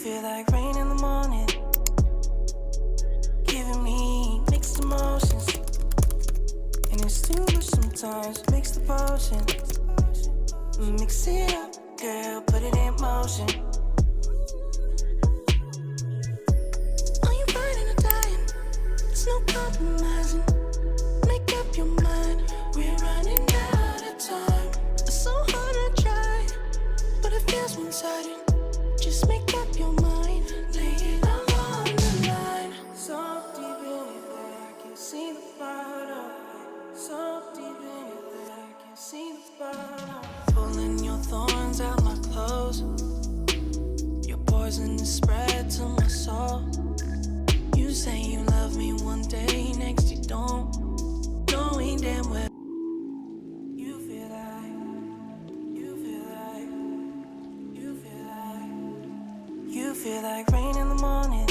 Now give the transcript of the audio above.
feel like rain in the morning, giving me mixed emotions, and it's too much sometimes. Mix the potion, mix it up, girl, put it in motion. Are you burning or dying? There's no compromising. Make up your mind, we're running out of time. It's so hard to try, but it feels one-sided. Just make up your mind, lay it all on the line. So deep in it that I can see the bottom. So deep in it that I can see the bottom. Pulling your thorns out my clothes. Your poison is spread to my soul. You say you love me one day, next you don't. Knowing damn well you feel like, you feel like, you feel like, you feel like rain in the morning,